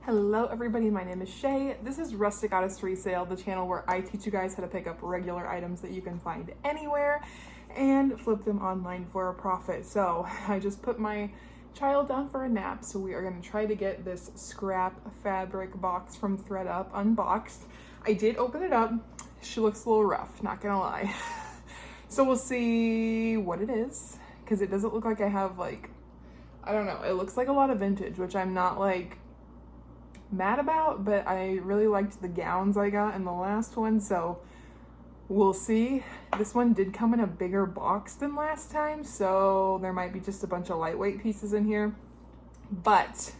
Hello everybody, my name is Shay. This is Rustic Goddess Resale, the channel where I teach you guys how to pick up regular items that you can find anywhere and flip them online for a profit. So I just put my child down for a nap, so we are going to try to get this scrap fabric box from ThredUP unboxed. I did open it up. She looks a little rough, not gonna lie. So we'll see what it is, because it doesn't look like I have I don't know, it looks like a lot of vintage, which I'm not mad about, but I really liked the gowns I got in the last one, so we'll see. This one did come in a bigger box than last time, so there might be just a bunch of lightweight pieces in here, but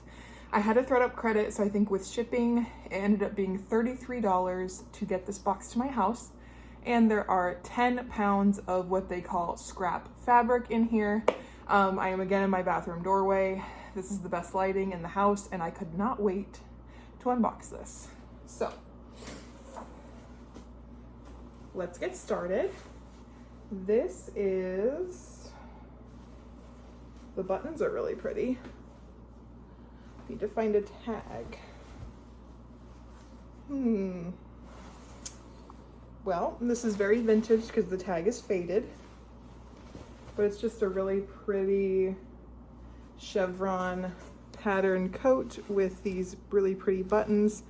I had a ThredUP credit, so I think with shipping it ended up being $33 to get this box to my house. And there are 10 pounds of what they call scrap fabric in here. I am again in my bathroom doorway. This is the best lighting in the house, and I could not wait to unbox this. So let's get started. This is, the buttons are really pretty. Need to find a tag. Well, this is very vintage because the tag is faded, but it's just a really pretty chevron pattern coat with these really pretty buttons.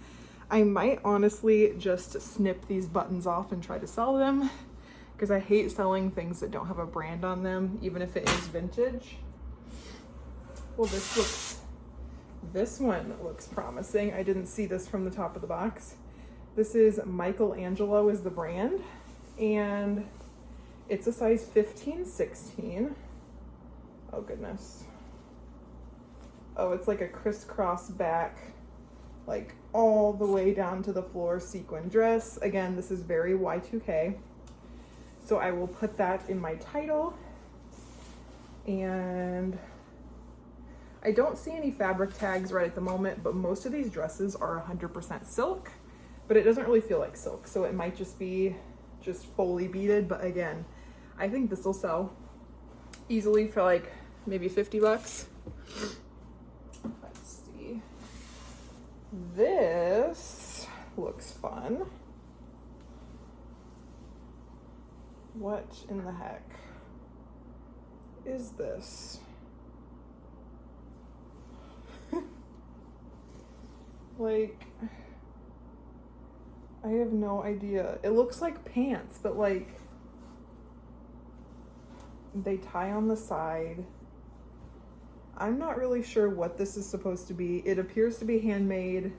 I might honestly just snip these buttons off and try to sell them, because I hate selling things that don't have a brand on them, even if it is vintage. Well, this one looks promising. I didn't see this from the top of the box. This is Michelangelo is the brand, and it's a size 15-16. Oh goodness. Oh, it's like a crisscross back, like all the way down to the floor sequin dress. Again, this is very Y2K. So I will put that in my title. And I don't see any fabric tags right at the moment, but most of these dresses are 100% silk, but it doesn't really feel like silk. So it might just be just fully beaded. But again, I think this will sell easily for maybe 50 bucks. Let's see. This looks fun. What in the heck is this? I have no idea. It looks like pants, but they tie on the side. I'm not really sure what this is supposed to be. It appears to be handmade,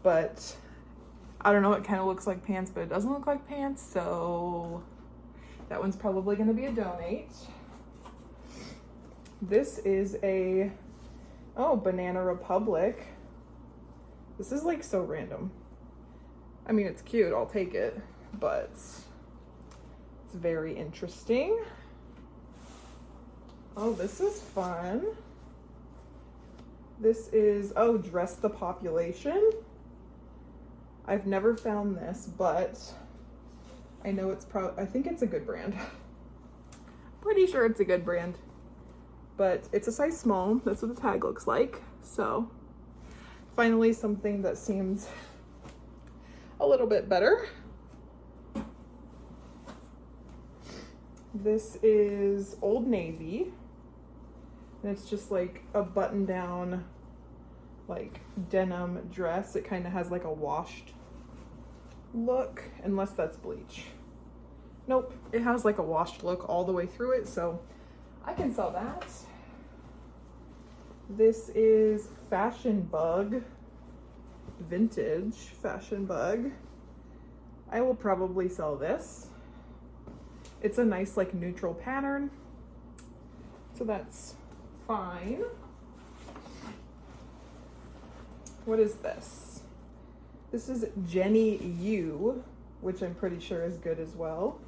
but I don't know. It kind of looks like pants, but it doesn't look like pants, so that one's probably going to be a donate. This is a, Banana Republic. This is so random. I mean, it's cute, I'll take it, but it's very interesting. Oh, this is fun. This is, Dress the Population. I've never found this, but I know I think it's a good brand. Pretty sure it's a good brand, but it's a size small. That's what the tag looks like. So finally something that seems a little bit better. This is Old Navy, and it's just a button down denim dress. It kind of has a washed look, unless that's bleach. Nope, it has a washed look all the way through it, so I can sell that. This is Fashion Bug, vintage Fashion Bug. I will probably sell this. It's a nice neutral pattern, so that's fine. What is this? This is Jenny U, which I'm pretty sure is good as well.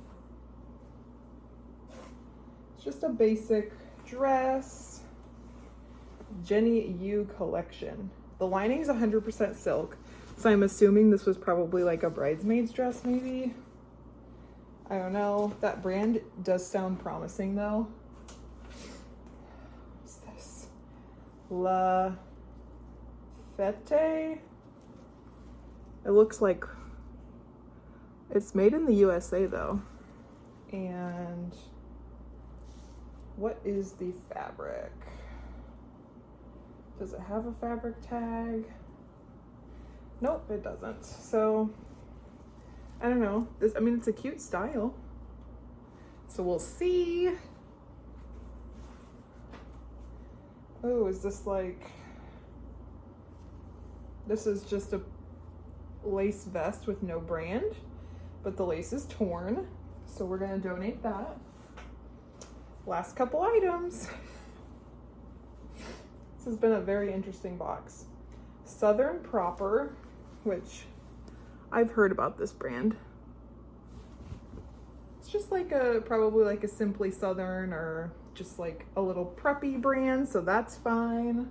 It's just a basic dress. Jenny U collection. The lining's 100% silk, so I'm assuming this was probably a bridesmaid's dress maybe. I don't know. That brand does sound promising though. What's this? La Fete. It looks like it's made in the USA though. And what is the fabric? Does it have a fabric tag? Nope, it doesn't. So I don't know. I mean, it's a cute style. So we'll see. Oh, is this like, this is just a lace vest with no brand, but the lace is torn. So we're gonna donate that. Last couple items. This has been a very interesting box. Southern Proper, which I've heard about this brand. It's just like probably like a Simply Southern or just like a little preppy brand, so that's fine.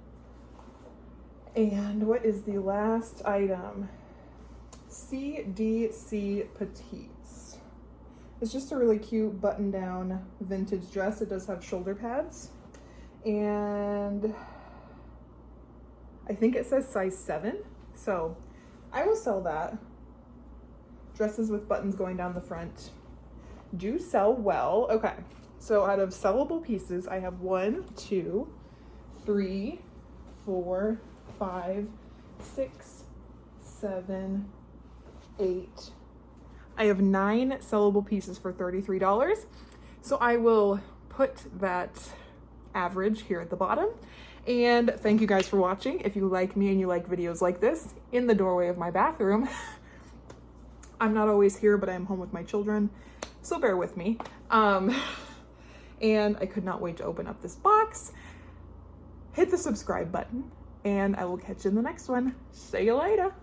And what is the last item? CDC Petites. It's just a really cute button-down vintage dress. It does have shoulder pads. And I think it says size 7. So I will sell that. Dresses with buttons going down the front do sell well. Okay, so out of sellable pieces, I have 1, 2, 3, 4, 5, 6, 7, 8. I have 9 sellable pieces for $33. So I will put that average here at the bottom. And thank you guys for watching. If you like me and you like videos like this in the doorway of my bathroom, I'm not always here, but I'm home with my children, so bear with me. And I could not wait to open up this box. Hit the subscribe button, and I will catch you in the next one. See you later.